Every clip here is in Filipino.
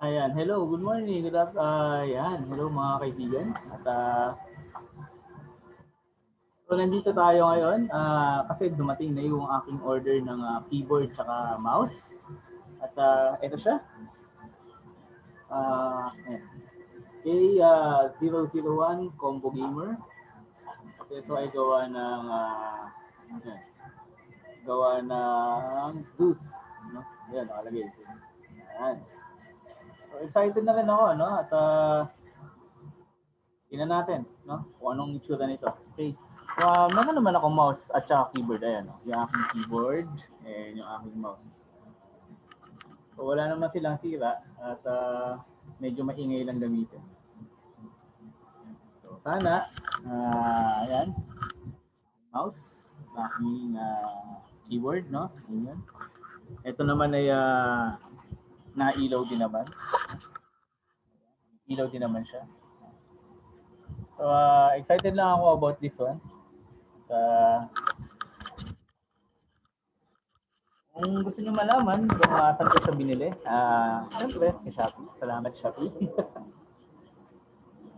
Ayan, hello, good morning. Ayan, hello mga kaibigan. At so nandito tayo ngayon kasi dumating na yung aking order ng keyboard at mouse. At ito siya. Ayan. K001 Combo Gamer. At ito ay ayan, gawa ng Zeus. No? Ayan, nakalagay. Ayan. So, excited na rin ako, no? At tingnan natin, no? Kung anong itsura nito. Okay. So, meron naman akong mouse at saka keyboard. Ayan, no? Yung aking keyboard and yung aking mouse. So, wala naman silang sira at medyo maingay lang gamitin. So, sana, ayan, mouse, aking keyboard, no? Ayan. Ito naman ay nailaw din naman. Ilaw din naman siya. So, excited lang ako about this one. Kung gusto nyo malaman kung saan ko siya binili, siyempre, kay Shopee. Salamat, Shopee.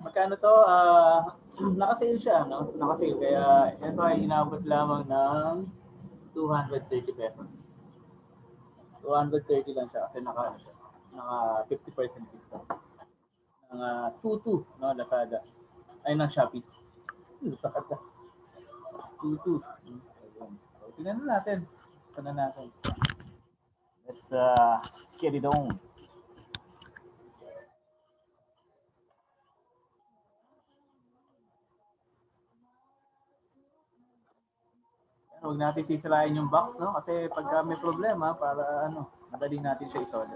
Magkano to? Naka-sale siya, no? Naka-sale. Kaya ito ay inabot lamang ng 230 pesos. 230 lang siya kasi naka 50% discount. Ng 22, no? Lazada. Ay, ng Shopee. Lazada. 22. So, tingnan na natin. Tingnan natin. Let's get it on. Huwag natin sisirain yung box, no? Kasi pagka may problema, para madali natin siya isolve.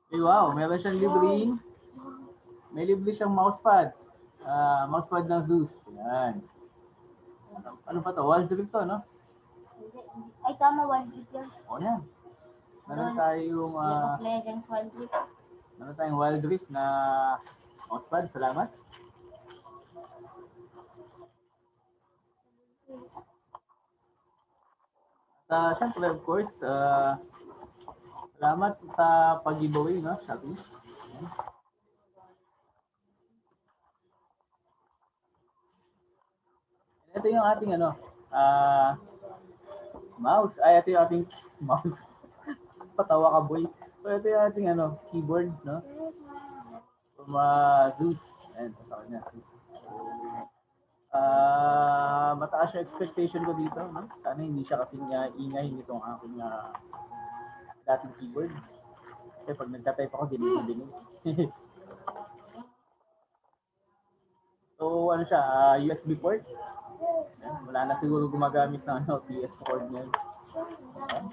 Hey, wow, meron siyang libreng, may libre siyang mousepad. Mousepad ng Zeus. Yan. Ano pa to? Wild Drift to, no? Ay, tama, Wild Rift yan. O yan. Meron tayong, League of Legends Wild Rift. meron tayong Wild Drift na mousepad. Salamat. Siyempre, of course, salamat sa pag-giveaway, no? Shopee. Ito yung ating mouse. Ay, ito yung ating mouse. Patawa ka, boy. So, ito yung ating keyboard, no? From Zeus. Ayan, sa kanya. Mataas yung expectation ko dito, no? Sana hindi siya kasing ingay nitong aking dating keyboard. Kasi pag nagka-type ako, dinig. So, ano siya, USB port. Ayan, wala na siguro gumagamit ng PS cord niya. Ayan.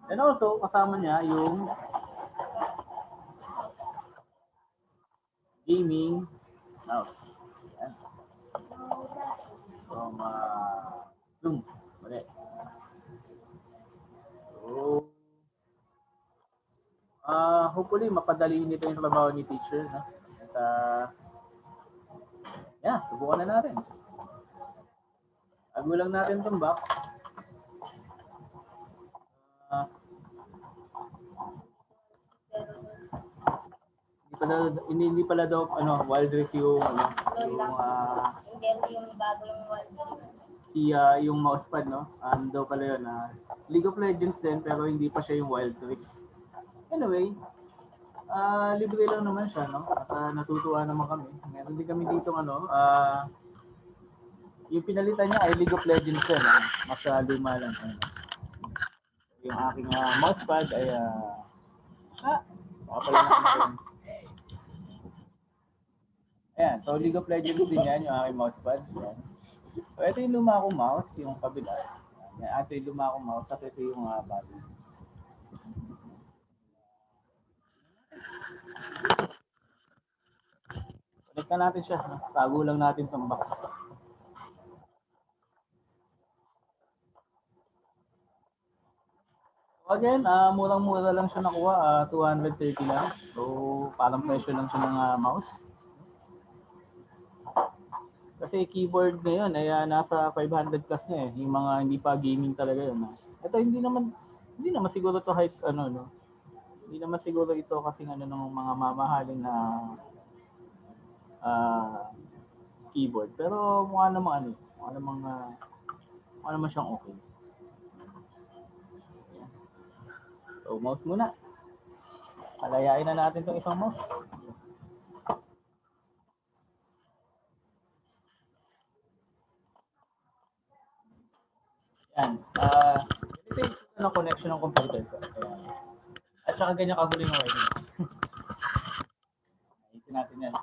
And also, kasama niya yung gaming mouse. Ayan. From Zoom. Mali. So, hopefully, mapadali nito yung trabaho ni teacher. No? At, yeah, subukan na natin. Bago lang natin itong box. Hindi pala daw wild rift yung yung bago yung Wild Rift. yung mousepad, no? Daw pala yun, League of Legends din pero hindi pa siya yung wild rift. Anyway, libre lang naman siya, no? At natutuwa naman kami. Meron din kami dito yung pinalitan niya ay League of Legends din, mas luma lang. Yung aking mousepad ay baka pala na ayan, so League of Legends din yan, yung aking mousepad. Yan. So ito yung luma akong mouse, yung kabila. Yan, ito yung luma akong mouse, at ito yung body. Balik na natin siya, tago lang natin sa box. So again, murang-mura lang siya nakuha, 230 lang. So parang presyo lang siya ng mouse. Kasi keyboard ngayon ay nasa 500 plus na eh. Yung mga hindi pa gaming talaga yun. Ito hindi naman siguro to hype ano no. Hindi naman siguro ito kasi ano ng mga mamahalin na keyboard. Pero mukha namang ano, mukha namang siyang okay. So mouse muna. Palayain na natin tong isang mouse. Yan. Ito yung connection ng computer ko. Ayan. At saka ganyan kahuli ng wiring. Itin natin yan.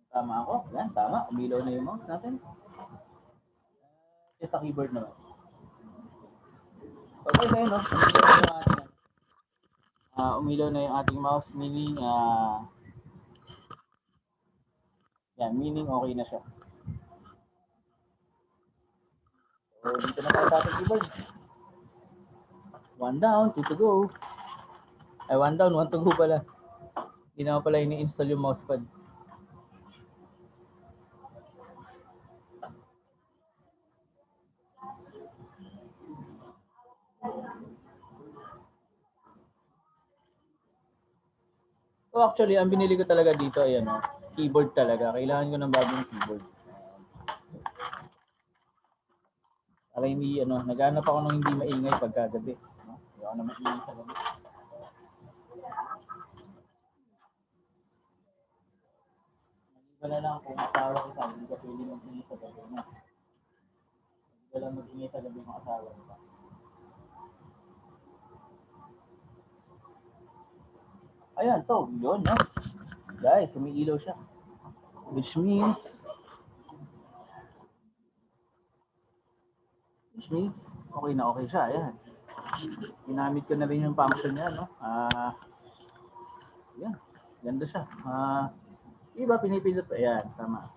Tama ako. Yan, tama. Umilaw na yung mouse natin. Sa keyboard naman. Okay tayo, no? Umilaw na yung ating mouse, meaning yan, meaning okay na siya. So, dito na tayo sa ating keyboard. 1 down, 2 to go. Ay, 1 down, 1 to go pala. Hindi naman pala ini-install yung mousepad. So actually, ang binili ko talaga dito ay ano, keyboard talaga. Kailangan ko ng bagong keyboard. Para hindi ano, naghanap ako ng hindi maingay pagkagabi. No? Hindi ako na maingay sa gabi. Wala lang kung asawa ko sa hindi ka pwede mag-ingay sa gabi na. Hindi ka lang mag-ingay sa gabi ng asawa ko. Ayan, so, yun, no? Guys, umiilaw siya. Which means okay na okay siya. Ayan. Ginamit ko na rin yung function niya, no? Yan. Ganda siya. Iba, pinipindot. Ayan, tama.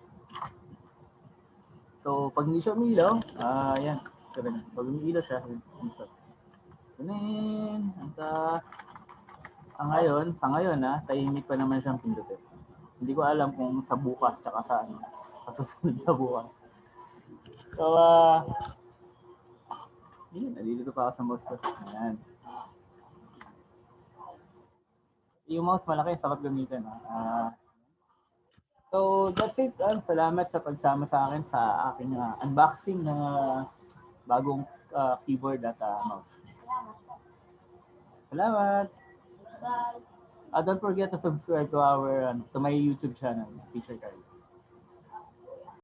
So, pag hindi siya umilaw, ayan. Pag umiilaw siya, ganun. Sa ngayon, tahimik pa naman siyang pindutin. Hindi ko alam kung sa bukas, tsaka sa susunod na bukas. So, yun, nalilito pa ako sa mouse ko. Ayan. Yung mouse malaki, sarap gamitin. So, that's it. Salamat sa pagsama sa akin sa aking unboxing ng bagong keyboard at mouse. Salamat! Bye. Don't forget to subscribe to my YouTube channel, Feature Card.